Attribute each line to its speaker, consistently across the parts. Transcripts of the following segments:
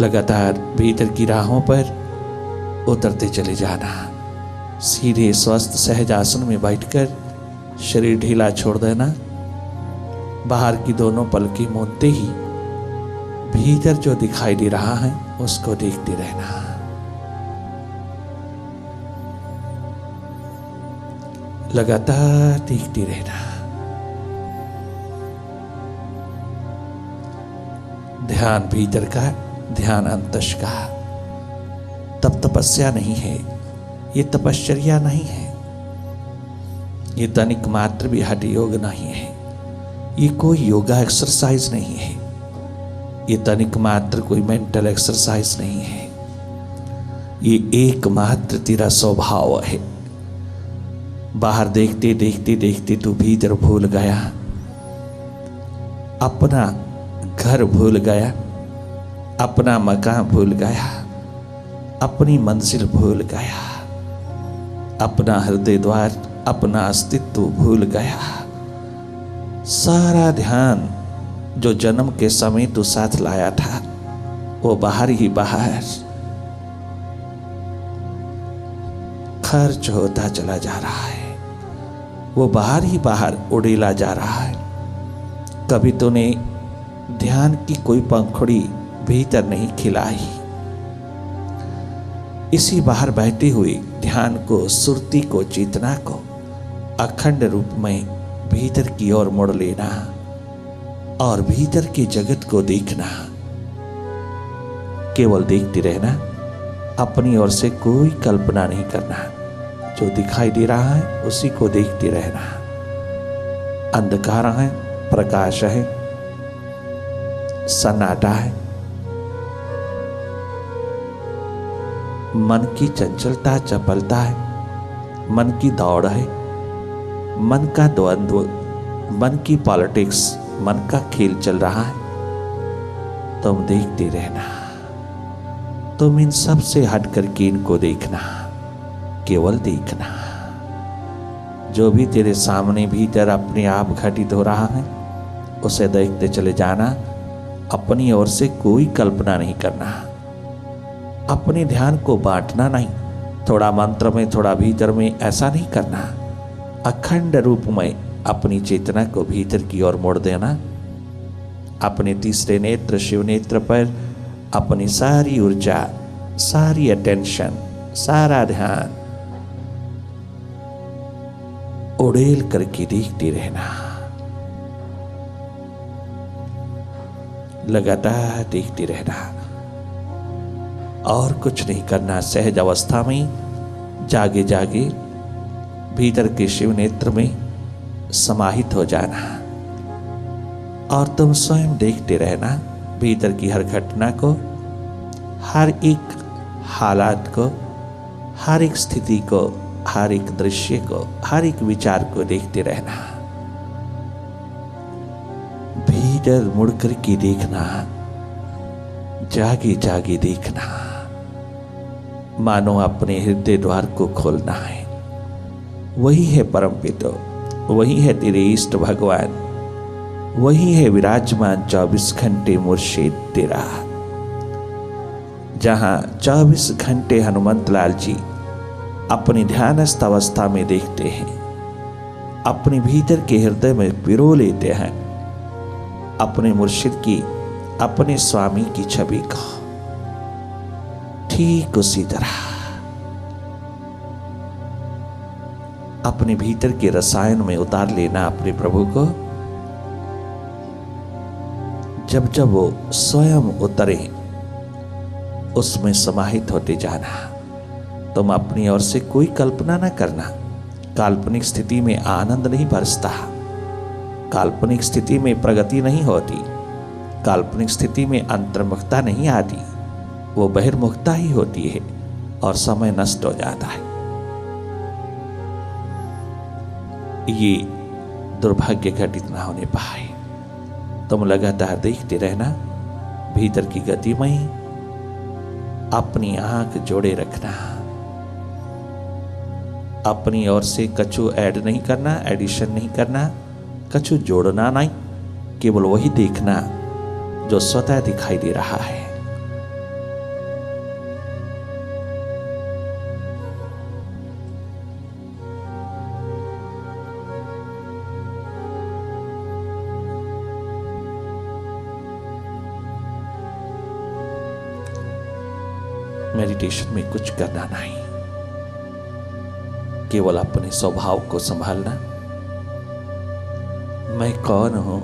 Speaker 1: लगातार भीतर की राहों पर उतरते चले जाना। सीधे स्वस्थ सहज आसन में बैठकर शरीर ढीला छोड़ देना। बाहर की दोनों पलकें मूंदते ही भीतर जो दिखाई दे रहा है उसको देखते रहना। लगातार देखते रहना। ध्यान भीतर का, ध्यान अंतश का। तब तपस्या नहीं है, ये तपश्चर्या नहीं है, ये तनिक मात्र भी हठ योग नहीं है, ये कोई योगा एक्सरसाइज नहीं है, ये तनिक मात्र कोई मेंटल एक्सरसाइज नहीं है, ये एकमात्र तेरा स्वभाव है। बाहर देखते देखते देखते तू भीतर भूल गया, अपना घर भूल गया, अपना मकान भूल गया, अपनी मंजिल भूल गया, अपना हृदय द्वार, अपना अस्तित्व भूल गया। सारा ध्यान जो जन्म के समय तू साथ लाया था वो बाहर ही बाहर खर्च होता चला जा रहा है, वो बाहर ही बाहर उड़ेला जा रहा है। कभी तूने ध्यान की कोई पंखुड़ी भीतर नहीं खिलाई। इसी बाहर बहते हुए ध्यान को, सुरती को, चेतना को अखंड रूप में भीतर की ओर मोड़ लेना और भीतर के जगत को देखना। केवल देखते रहना, अपनी ओर से कोई कल्पना नहीं करना। जो दिखाई दे रहा है उसी को देखते रहना। अंधकार है, प्रकाश है, सन्नाटा है, मन की चंचलता, चपलता है, मन की दौड़ है, मन का द्वंद्व, मन की पॉलिटिक्स, मन का खेल चल रहा है। तुम देखते रहना। तुम इन सब से हट करके इनको देखना, केवल देखना। जो भी तेरे सामने भीतर अपने आप घटित हो रहा है उसे देखते चले जाना। अपनी ओर से कोई कल्पना नहीं करना। अपने ध्यान को बांटना नहीं, थोड़ा मंत्र में, थोड़ा भीतर में, ऐसा नहीं करना। अखंड रूप में अपनी चेतना को भीतर की ओर मोड़ देना। अपने तीसरे नेत्र शिव नेत्र पर अपनी सारी ऊर्जा, सारी अटेंशन, सारा ध्यान उड़ेल करके देखते रहना। लगातार देखते रहना और कुछ नहीं करना। सहज अवस्था में जागे जागे भीतर के शिव नेत्र में समाहित हो जाना और तुम स्वयं देखते रहना भीतर की हर घटना को, हर एक हालात को, हर एक स्थिति को, हर एक दृश्य को, हर एक विचार को देखते रहना। भीतर मुड़ कर के देखना, जागे जागे देखना, मानो अपने हृदय द्वार को खोलना है। वही है परमपिता, वही है तेरे इष्ट भगवान, वही है विराजमान 24 घंटे मुर्शिद तेरा। जहां 24 घंटे हनुमंत लाल जी अपनी ध्यानस्थ अवस्था में देखते हैं, अपने भीतर के हृदय में पिरो लेते हैं अपने मुर्शिद की, अपने स्वामी की छवि को। ठीक उसी तरह अपने भीतर के रसायन में उतार लेना अपने प्रभु को। जब जब वो स्वयं उतरे उसमें समाहित होते जाना। तुम अपनी ओर से कोई कल्पना न करना। काल्पनिक स्थिति में आनंद नहीं बरसता, काल्पनिक स्थिति में प्रगति नहीं होती, काल्पनिक स्थिति में अंतर्मुखता नहीं आती। वो बहिर्मुखता ही होती है और समय नष्ट हो जाता है। ये दुर्भाग्य घटित ना होने पाए। तुम लगातार देखते रहना भीतर की गति में, अपनी आंख जोड़े रखना। अपनी ओर से कछु ऐड नहीं करना, एडिशन नहीं करना, कछु जोड़ना नहीं, केवल वही देखना जो स्वतः दिखाई दे रहा है। मेडिटेशन में कुछ करना नहीं, केवल अपने स्वभाव को संभालना। मैं कौन हूं,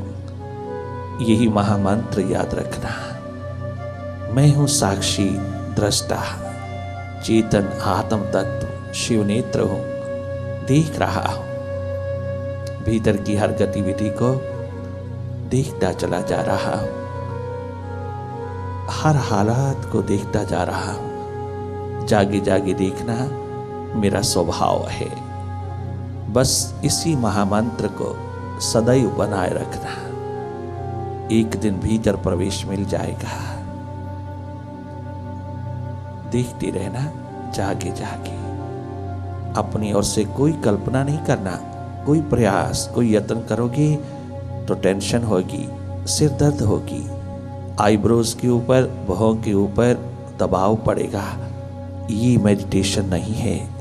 Speaker 1: यही महामंत्र याद रखना। मैं हूं साक्षी दृष्टा, चेतन आत्म तत्व, शिव नेत्र हूं, देख रहा हूं। भीतर की हर गतिविधि को देखता चला जा रहा हूं, हर हालात को देखता जा रहा हूं। जागे जागे देखना मेरा स्वभाव है। बस इसी महामंत्र को सदैव बनाए रखना, एक दिन भीतर प्रवेश मिल जाएगा। देखते रहना जागे जागे। अपनी ओर से कोई कल्पना नहीं करना, कोई प्रयास, कोई यत्न करोगे तो टेंशन होगी, सिर दर्द होगी, आईब्रोज के ऊपर, भौं के ऊपर दबाव पड़ेगा। ये मेडिटेशन नहीं है।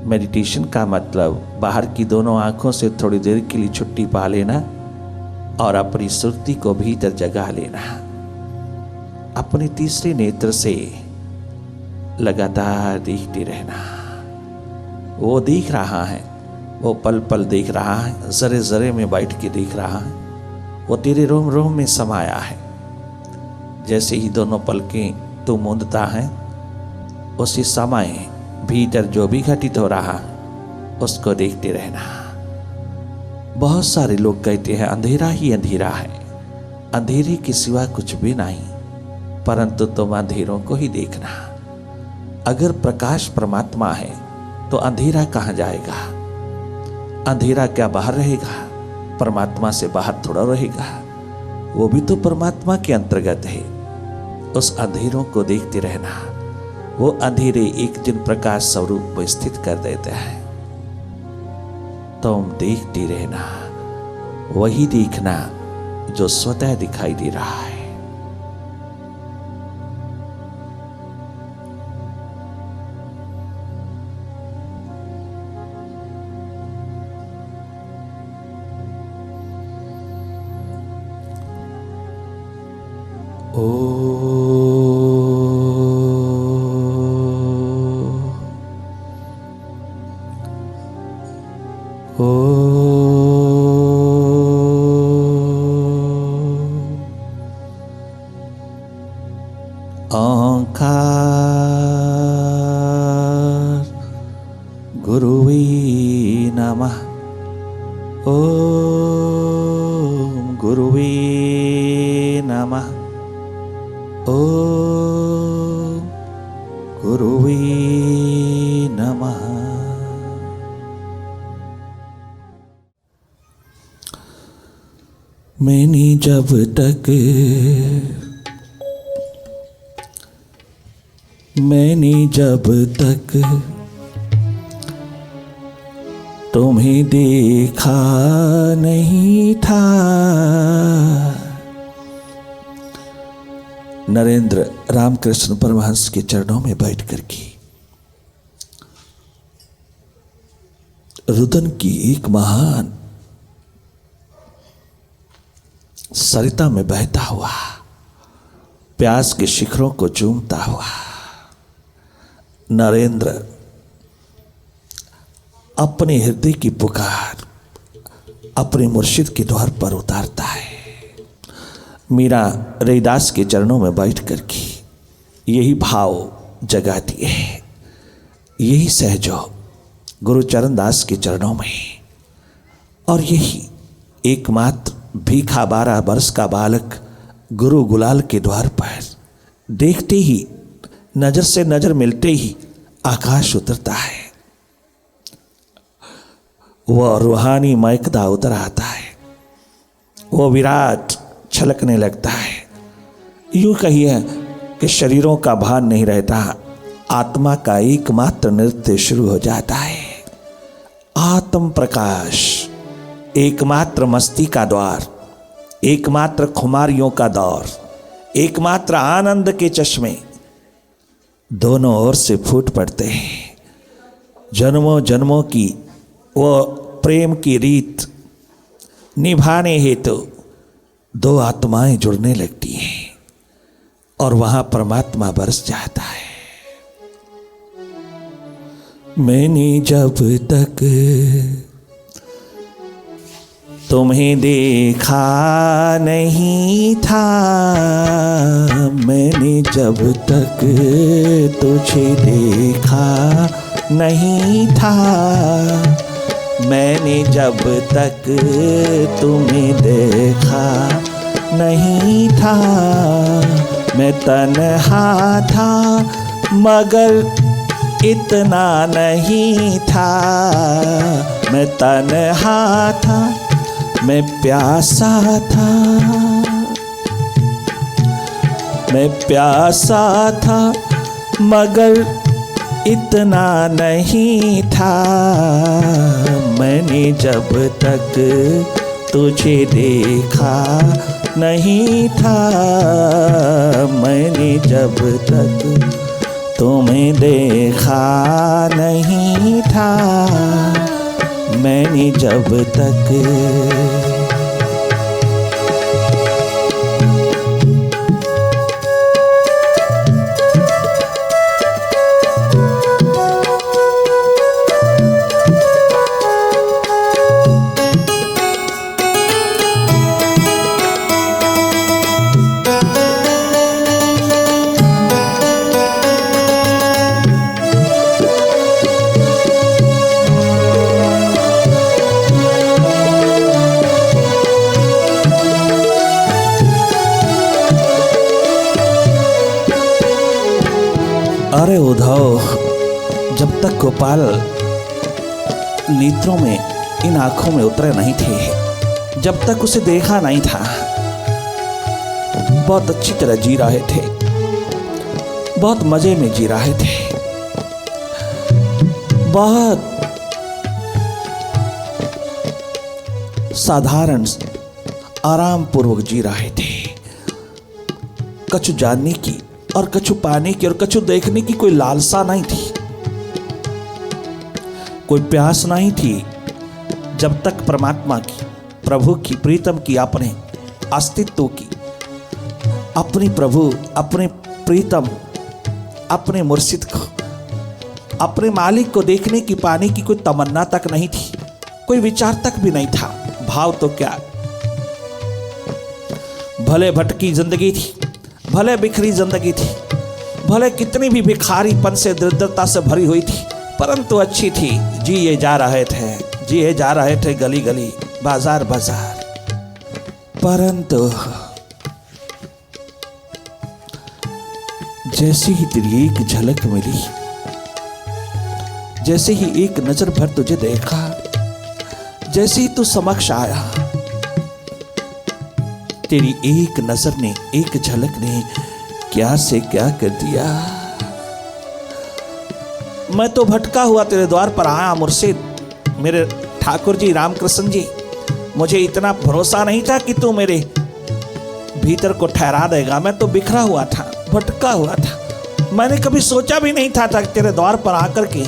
Speaker 1: मेडिटेशन का मतलब बाहर की दोनों आंखों से थोड़ी देर के लिए छुट्टी पा लेना और अपनी सुरती को भीतर जगा लेना। अपने तीसरे नेत्र से लगातार देखते रहना। वो देख रहा है, वो पल पल देख रहा है, जरे जरे में बैठ के देख रहा है। वो तेरे रोम रोम में समाया है। जैसे ही दोनों पलकें तू मूंदता है, उसी समय भीतर जो भी घटित हो रहा उसको देखते रहना। बहुत सारे लोग कहते हैं अंधेरा ही अंधेरा है, अंधेरे के सिवा कुछ भी नहीं, परंतु तुम अंधेरों को ही देखना। अगर प्रकाश परमात्मा है तो अंधेरा कहाँ जाएगा? अंधेरा क्या बाहर रहेगा? परमात्मा से बाहर थोड़ा रहेगा, वो भी तो परमात्मा के अंतर्गत है। उस अंधेरों को देखते रहना। वो अंधेरे एक दिन प्रकाश स्वरूप में स्थित कर देते हैं। तुम देखते रहना, वही देखना जो स्वतः दिखाई दे रहा है। ओंकार गुरुवे नमः। ओम गुरुवे नमः। ओम गुरुवे नमः। मैंने जब तक तुम्हें देखा नहीं था। नरेंद्र रामकृष्ण परमहंस के चरणों में बैठ कर के रुदन की एक महान सरिता में बहता हुआ, प्यास के शिखरों को चूमता हुआ नरेंद्र अपने हृदय की पुकार अपने मुर्शिद के द्वार पर उतारता है। मीरा रैदास के चरणों में बैठ कर के यही भाव जगाती है, यही सहजो गुरु चरणदास के चरणों में। और यही एकमात्र भीखा 12 वर्ष का बालक गुरु गुलाल के द्वार पर देखते ही, नजर से नजर मिलते ही आकाश उतरता है। वह रूहानी महकदा उतर आता है, वो विराट छलकने लगता है। यूं कहिए कि शरीरों का भान नहीं रहता, आत्मा का एकमात्र नृत्य शुरू हो जाता है। आत्म प्रकाश, एकमात्र मस्ती का द्वार, एकमात्र खुमारियों का दौर, एकमात्र आनंद के चश्मे दोनों ओर से फूट पड़ते हैं। जन्मों जन्मों की वो प्रेम की रीत निभाने हेतु दो आत्माएं जुड़ने लगती हैं और वहां परमात्मा बरस जाता है। मैंने जब तक तुम्हें देखा नहीं था, मैंने जब तक तुझे देखा नहीं था, मैंने जब तक तुम्हें देखा नहीं था, मैं तन्हा था मगर इतना नहीं था, मैं तन्हा था, मैं प्यासा था, मैं प्यासा था मगर इतना नहीं था, मैंने जब तक तुझे देखा नहीं था, मैंने जब तक तुम्हें देखा नहीं था, मैंने जब तक अरे उद्धव, जब तक गोपाल नेत्रों में, इन आंखों में उतरे नहीं थे, जब तक उसे देखा नहीं था, बहुत अच्छी तरह जी रहे थे, बहुत मजे में जी रहे थे, बहुत साधारण आराम पूर्वक जी रहे थे। कछु जानने की और कछु पाने की और कछु देखने की कोई लालसा नहीं थी, कोई प्यास नहीं थी, जब तक परमात्मा की, प्रभु की, प्रीतम की, अपने अस्तित्व की, अपनी प्रभु, अपने प्रीतम, अपने मुर्शिद को, अपने मालिक को देखने की, पाने की कोई तमन्ना तक नहीं थी, कोई विचार तक भी नहीं था। भाव तो क्या, भले भटकी जिंदगी थी, भले बिखरी जिंदगी थी, भले कितनी भी भिखारीपन से, दरिद्रता से भरी हुई थी, परंतु अच्छी थी। जिए जा रहे थे, जिए जा रहे थे गली गली, बाजार बाजार, परंतु जैसे ही तेरी एक झलक मिली, जैसे ही एक नजर भर तुझे देखा, जैसे ही तू समक्ष आया, तेरी एक नजर ने, एक झलक ने क्या से क्या कर दिया। मैं तो भटका हुआ तेरे द्वार पर आया मुर्शिद, मेरे ठाकुर जी, रामकृष्ण जी, मुझे इतना भरोसा नहीं था कि तू मेरे भीतर को ठहरा देगा। मैं तो बिखरा हुआ था, भटका हुआ था, मैंने कभी सोचा भी नहीं था तेरे द्वार पर आकर के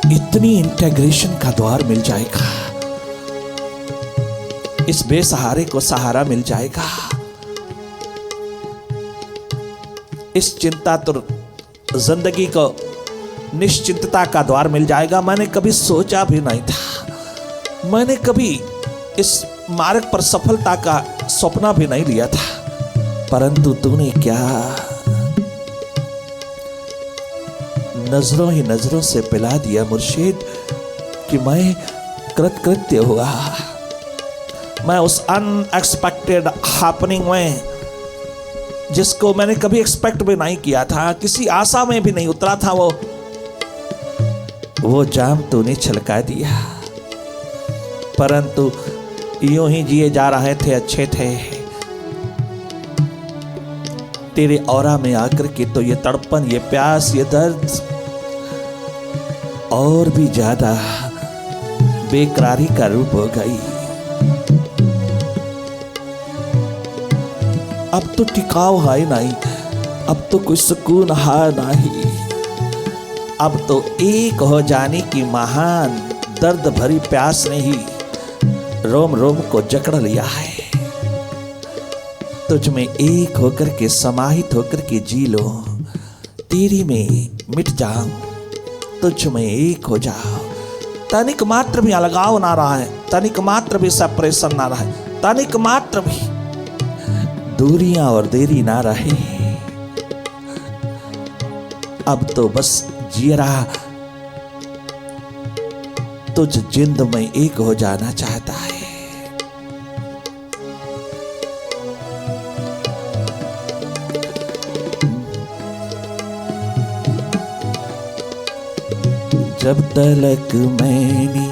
Speaker 1: इतनी इंटीग्रेशन का द्वार मिल जाएगा, इस बेसहारे को सहारा मिल जाएगा, इस चिंतातुर जिंदगी को निश्चिंतता का द्वार मिल जाएगा। मैंने कभी सोचा भी नहीं था, मैंने कभी इस मार्ग पर सफलता का सपना भी नहीं लिया था, परंतु तूने क्या नजरों ही नजरों से पिला दिया मुर्शिद कि मैं कृतकृत्य हुआ। मैं उस अनएक्सपेक्टेड हैपनिंग में, जिसको मैंने कभी एक्सपेक्ट भी नहीं किया था, किसी आशा में भी नहीं उतरा था, वो जाम तूने छलका दिया। परंतु यूं ही जिए जा रहे थे, अच्छे थे, तेरे औरा में आकर के तो ये तड़पन, ये प्यास, ये दर्द और भी ज्यादा बेकरारी का रूप हो गई। अब तो टिकाव है नहीं, अब तो कोई सुकून है नहीं, अब तो एक हो जाने की महान दर्द भरी प्यास ने ही रोम रोम को जकड़ लिया है। तुझ में एक होकर के समाहित होकर के जी लो, तेरी में मिट जाऊं, तुझ में एक हो जाओ। तनिक मात्र भी अलगाव ना रहा है, तनिक मात्र भी सेपरेशन ना रहा है, तनिक मात्र भी दूरियां और देरी ना रहे। अब तो बस जी रहा तुझ जिंद में एक हो जाना चाहता है। जब तलक मैंने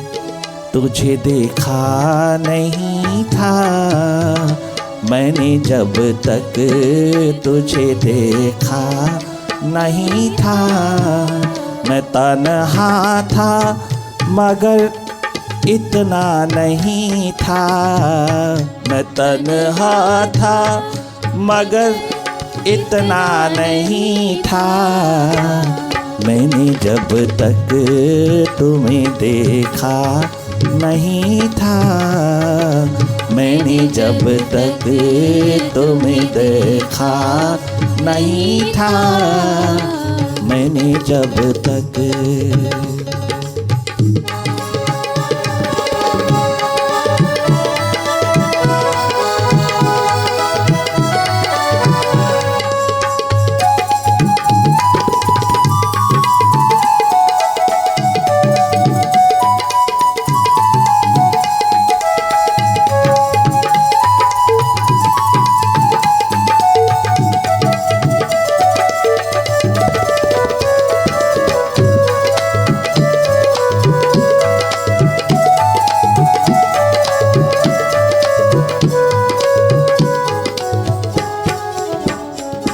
Speaker 1: तुझे देखा नहीं था, मैंने जब तक तुझे देखा नहीं था, मैं तन्हा था मगर इतना नहीं था, मैं तन्हा था मगर इतना नहीं था, मैंने जब तक तुम्हें देखा नहीं था, मैंने जब तक तुम्हें देखा नहीं था, मैंने जब तक।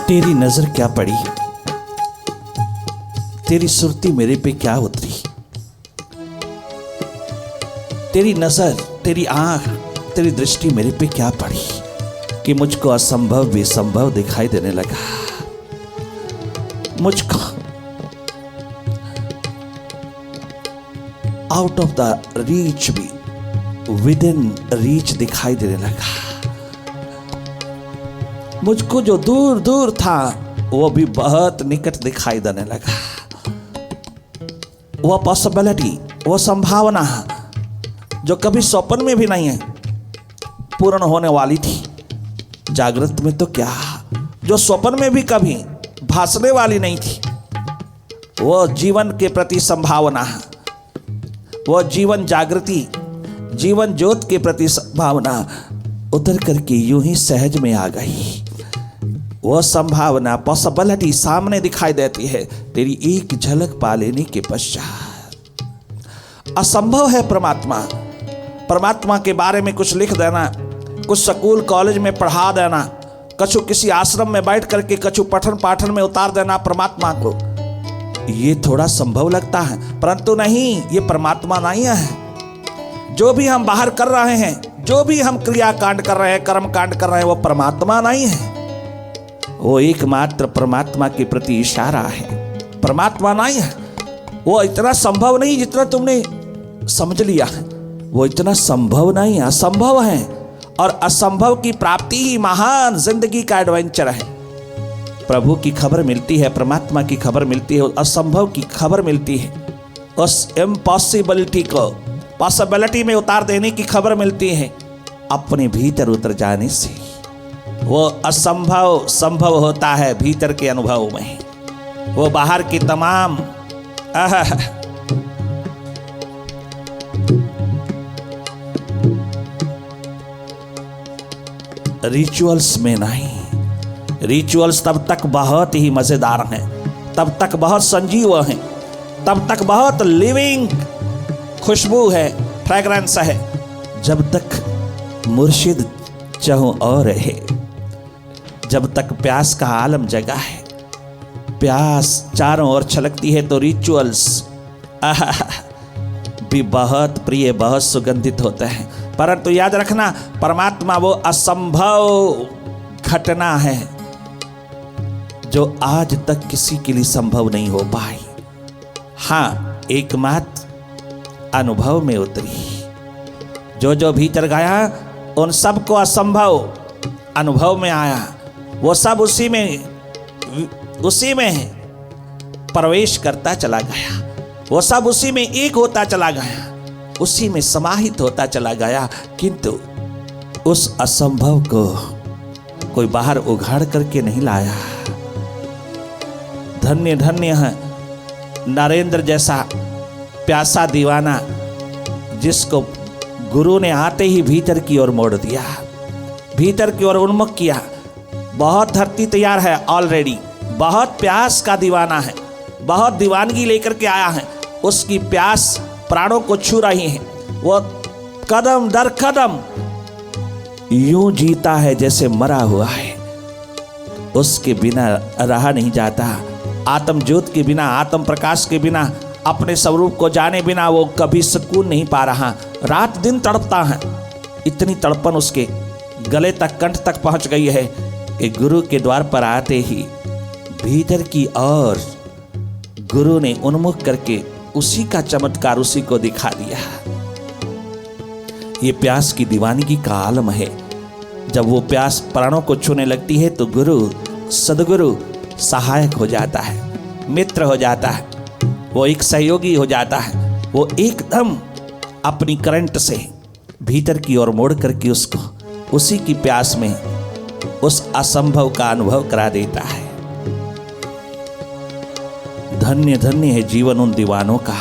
Speaker 1: तेरी नजर क्या पड़ी, तेरी सुरती मेरे पे क्या उतरी, तेरी नजर, तेरी आंख, तेरी दृष्टि मेरे पे क्या पड़ी कि मुझको असंभव भी संभव दिखाई देने लगा। मुझको आउट ऑफ द रीच भी विद इन रीच दिखाई देने लगा। मुझको जो दूर दूर था वो भी बहुत निकट दिखाई देने लगा। वो पॉसिबिलिटी, वो संभावना जो कभी स्वप्न में भी नहीं है पूर्ण होने वाली थी, जागृत में तो क्या, जो स्वप्न में भी कभी भासने वाली नहीं थी, वो जीवन के प्रति संभावना, वो जीवन जागृति, जीवन ज्योत के प्रति संभावना उतर करके यूं ही सहज में आ गई। वो संभावना, पॉसिबिलिटी सामने दिखाई देती है तेरी एक झलक पा लेने के पश्चात। असंभव है परमात्मा, परमात्मा के बारे में कुछ लिख देना, कुछ स्कूल कॉलेज में पढ़ा देना, कछु किसी आश्रम में बैठ करके कछु पठन पाठन में उतार देना परमात्मा को, ये थोड़ा संभव लगता है, परंतु नहीं, ये परमात्मा नहीं है। जो भी हम बाहर कर रहे हैं, जो भी हम क्रिया कांड कर रहे हैं, कर्म कांड कर रहे हैं, वो परमात्मा नहीं है। वो एकमात्र परमात्मा के प्रति इशारा है, परमात्मा नहीं है। वो इतना संभव नहीं जितना तुमने समझ लिया है, वो इतना संभव नहीं, असंभव है। और असंभव की प्राप्ति ही महान जिंदगी का एडवेंचर है। प्रभु की खबर मिलती है, परमात्मा की खबर मिलती है, असंभव की खबर मिलती है, उस इम्पॉसिबिलिटी को पॉसिबिलिटी में उतार देने की खबर मिलती है। अपने भीतर उतर जाने से वो असंभव संभव होता है भीतर के अनुभव में। वो बाहर की तमाम रिचुअल्स में नहीं। रिचुअल्स तब तक बहुत ही मजेदार हैं, तब तक बहुत संजीव हैं, तब तक बहुत लिविंग खुशबू है, फ्रेग्रेंस है, जब तक मुर्शिद चाहूं और है, जब तक प्यास का आलम जगा है, प्यास चारों ओर छलकती है, तो रिचुअल्स भी बहुत प्रिय, बहुत सुगंधित होते हैं। परंतु याद रखना, परमात्मा वो असंभव घटना है जो आज तक किसी के लिए संभव नहीं हो पाई। हाँ, एकमात्र अनुभव में उतरी। जो जो भीतर गया उन सबको असंभव अनुभव में आया, वो सब उसी में प्रवेश करता चला गया, वो सब उसी में एक होता चला गया, उसी में समाहित होता चला गया। किंतु उस असंभव को कोई बाहर उघाड़ करके नहीं लाया। धन्य धन्य है नरेंद्र जैसा प्यासा दीवाना, जिसको गुरु ने आते ही भीतर की ओर मोड़ दिया, भीतर की ओर उन्मुख किया। बहुत धरती तैयार है ऑलरेडी, बहुत प्यास का दीवाना है, बहुत दीवानगी लेकर के आया है, उसकी प्यास प्राणों को छू रही है। वो कदम दर कदम यूं जीता है जैसे मरा हुआ है, उसके बिना रहा नहीं जाता। आत्म ज्योत के बिना, आत्म प्रकाश के बिना, अपने स्वरूप को जाने बिना वो कभी सुकून नहीं पा रहा। रात दिन तड़पता है। इतनी तड़पन उसके गले तक, कंठ तक पहुंच गई है कि गुरु के द्वार पर आते ही भीतर की ओर गुरु ने उन्मुख करके उसी का चमत्कार उसी को दिखा दिया। ये प्यास की दीवानगी का आलम है। जब वो प्यास प्राणों को छूने लगती है तो गुरु, सदगुरु सहायक हो जाता है, मित्र हो जाता है, वो एक सहयोगी हो जाता है। वो एकदम अपनी करंट से भीतर की ओर मोड़ करके उसको उसी की प्यास में उस असंभव का अनुभव करा देता है। धन्य धन्य है जीवन उन दीवानों का।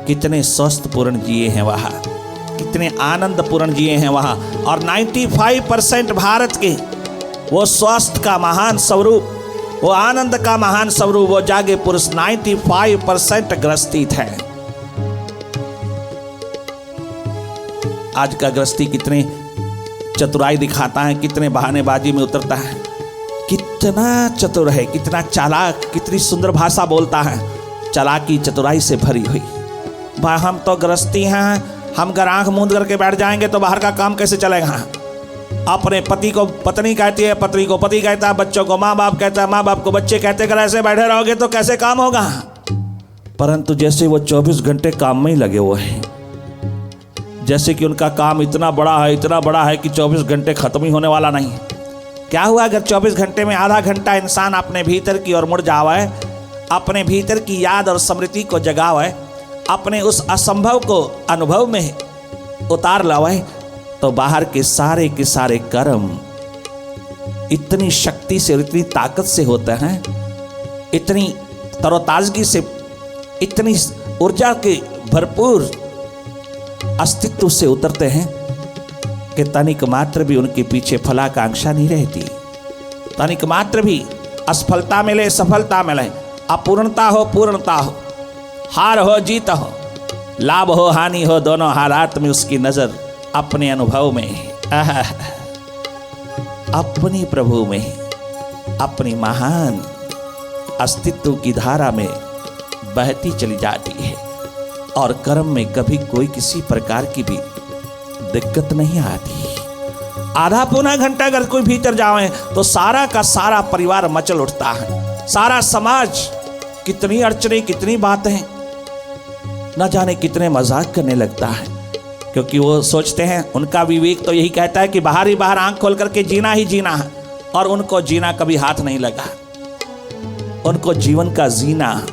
Speaker 1: कितने स्वस्थ पूर्ण जिए हैं वहाँ, कितने आनंद पूर्ण जिए हैं वहाँ। और 95% भारत के वो स्वस्थ का महान स्वरूप, वो आनंद का महान स्वरूप, वो जागे पुरुष 95% ग्रस्तित है। आज का ग्रस्ती कितने चतुराई दिखाता है, कितने बहानेबाजी में उतरता है, कितना चतुर है, कितना चालाक, कितनी सुंदर भाषा बोलता है, चालाकी चतुराई से भरी हुई। भाई हम तो गृहस्थी हैं, हम अगर आंख मूंद करके बैठ जाएंगे तो बाहर का काम कैसे चलेगा। अपने पति को पत्नी कहती है, पत्नी को पति कहता है, बच्चों को माँ बाप कहता है, माँ बाप को बच्चे कहते, अगर ऐसे बैठे रहोगे तो कैसे काम होगा। परंतु जैसे वो 24 घंटे काम में ही लगे हुए हैं, जैसे कि उनका काम इतना बड़ा है कि 24 घंटे खत्म ही होने वाला नहीं है। क्या हुआ अगर 24 घंटे में आधा घंटा इंसान अपने भीतर की ओर मुड़ जावे, अपने भीतर की याद और स्मृति को जगावे, अपने उस असंभव को अनुभव में उतार लावे, तो बाहर के सारे कर्म इतनी शक्ति से, इतनी ताकत से होते हैं, इतनी तरोताजगी से, इतनी ऊर्जा के भरपूर अस्तित्व से उतरते हैं कि तनिक मात्र भी उनके पीछे फलाकांक्षा नहीं रहती। तनिक मात्र भी असफलता मिले, सफलता मिले, अपूर्णता हो, पूर्णता हो, हार हो, जीत हो, लाभ हो, हानि हो, दोनों हालात में उसकी नजर अपने अनुभव में, अपनी प्रभु में, अपनी महान अस्तित्व की धारा में बहती चली जाती है। और कर्म में कभी कोई किसी प्रकार की भी दिक्कत नहीं आती। आधा पौना घंटा अगर कोई भीतर जाए तो सारा का सारा परिवार मचल उठता है, सारा समाज कितनी अड़चने, कितनी बातें, न जाने कितने मजाक करने लगता है। क्योंकि वो सोचते हैं, उनका विवेक तो यही कहता है कि बाहर ही बाहर आंख खोल करके जीना ही जीना है, और उनको जीना कभी हाथ नहीं लगा। उनको जीवन का जीना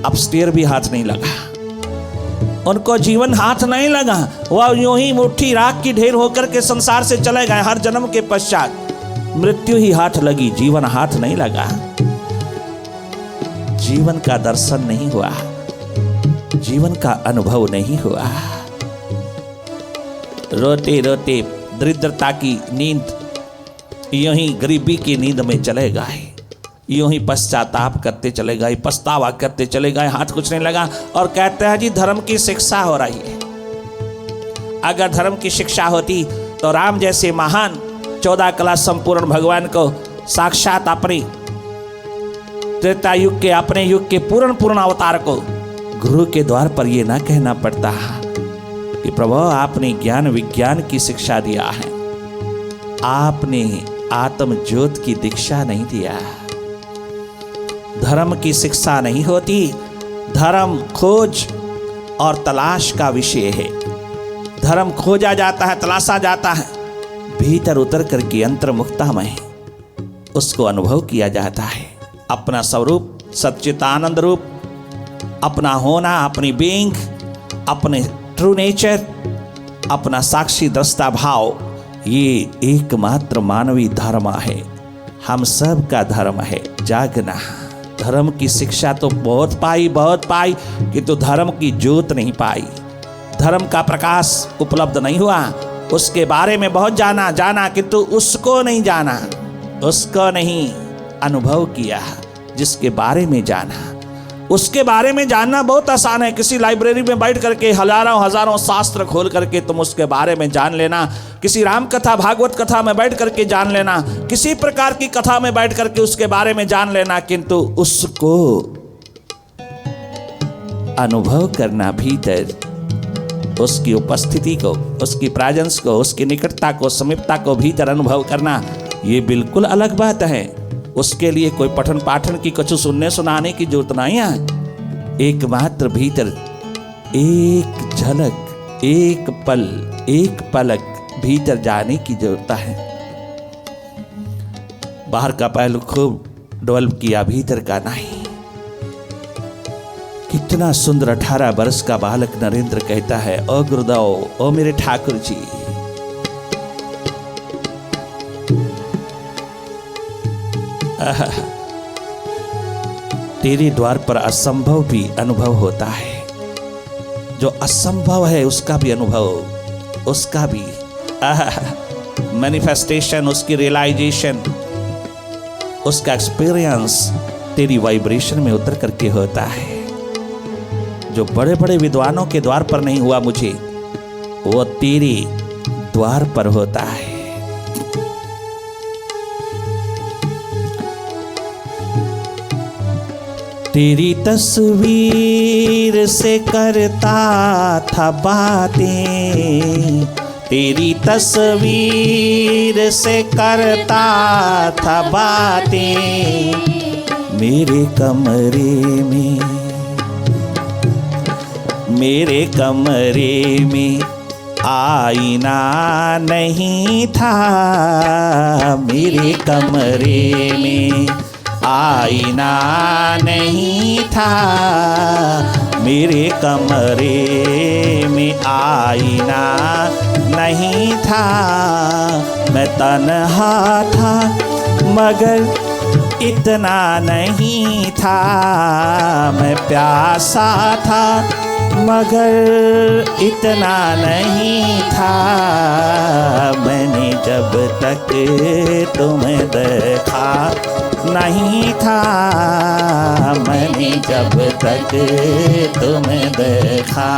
Speaker 1: अपस्टेयर भी हाथ नहीं लगा, उनको जीवन हाथ नहीं लगा। वह यूं ही मुट्ठी राख की ढेर होकर के संसार से चले गए। हर जन्म के पश्चात मृत्यु ही हाथ लगी, जीवन हाथ नहीं लगा। जीवन का दर्शन नहीं हुआ, जीवन का अनुभव नहीं हुआ। रोते रोते दरिद्रता की नींद, यूं ही गरीबी की नींद में चले गए, यूं ही पश्चाताप करते चले गए, पछतावा करते चले गए, हाथ कुछ नहीं लगा। और कहते हैं जी धर्म की शिक्षा हो रही है। अगर धर्म की शिक्षा होती तो राम जैसे महान 14 कला संपूर्ण भगवान को साक्षात अपने त्रेता युग के, अपने युग के पूर्ण अवतार को गुरु के द्वार पर यह ना कहना पड़ता कि प्रभु आपने ज्ञान विज्ञान की शिक्षा दिया है, आपने आत्म ज्योत की दीक्षा नहीं दिया। धर्म की शिक्षा नहीं होती, धर्म खोज और तलाश का विषय है। धर्म खोजा जाता है, तलाशा जाता है, भीतर उतर करके अंतर्मुखता में उसको अनुभव किया जाता है। अपना स्वरूप, सच्चिदानंद रूप, अपना होना, अपनी बीइंग, अपने ट्रू नेचर, अपना साक्षी दृष्टा भाव, ये एकमात्र मानवीय धर्म है। हम सब का धर्म है जागना। धर्म की शिक्षा तो बहुत पाई किंतु धर्म की ज्योत नहीं पाई, धर्म का प्रकाश उपलब्ध नहीं हुआ। उसके बारे में बहुत जाना किंतु उसको नहीं जाना, उसको नहीं अनुभव किया। जिसके बारे में जाना, उसके बारे में जानना बहुत आसान है। किसी लाइब्रेरी में बैठ करके हजारों शास्त्र खोल करके तुम उसके बारे में जान लेना, किसी राम कथा भागवत कथा में बैठ करके जान लेना, किसी प्रकार की कथा में बैठ करके उसके बारे में जान लेना, किंतु उसको अनुभव करना, भीतर उसकी उपस्थिति को, उसकी प्रेजेंस को, उसकी निकटता को, समीपता को भीतर अनुभव करना, ये बिल्कुल अलग बात है। उसके लिए कोई पठन पाठन की कछु सुनने सुनाने की जरूरत नहीं है। एकमात्र भीतर एक झलक, एक पल, एक पलक भीतर जाने की जरूरत है। बाहर का पहलू खूब डेवलप किया, भीतर का नहीं। कितना सुंदर 18 वर्ष का बालक नरेंद्र कहता है, ओ गुरुदेव, ओ मेरे ठाकुर जी, तेरे द्वार पर असंभव भी अनुभव होता है। जो असंभव है उसका भी अनुभव, उसका भी मैनिफेस्टेशन, उसकी रियलाइजेशन, उसका एक्सपीरियंस तेरी वाइब्रेशन में उतर करके होता है। जो बड़े बड़े विद्वानों के द्वार पर नहीं हुआ मुझे, वो तेरे द्वार पर होता है। तेरी तस्वीर से करता था बातें, तेरी तस्वीर से करता था बातें, मेरे कमरे में आईना नहीं था, मेरे कमरे में आईना नहीं था, मेरे कमरे में आईना नहीं था। मैं तन्हा था मगर इतना नहीं था, मैं प्यासा था मगर इतना नहीं था। मैंने जब तक तुम्हें देखा नहीं था, मैंने जब तक तुम्हें देखा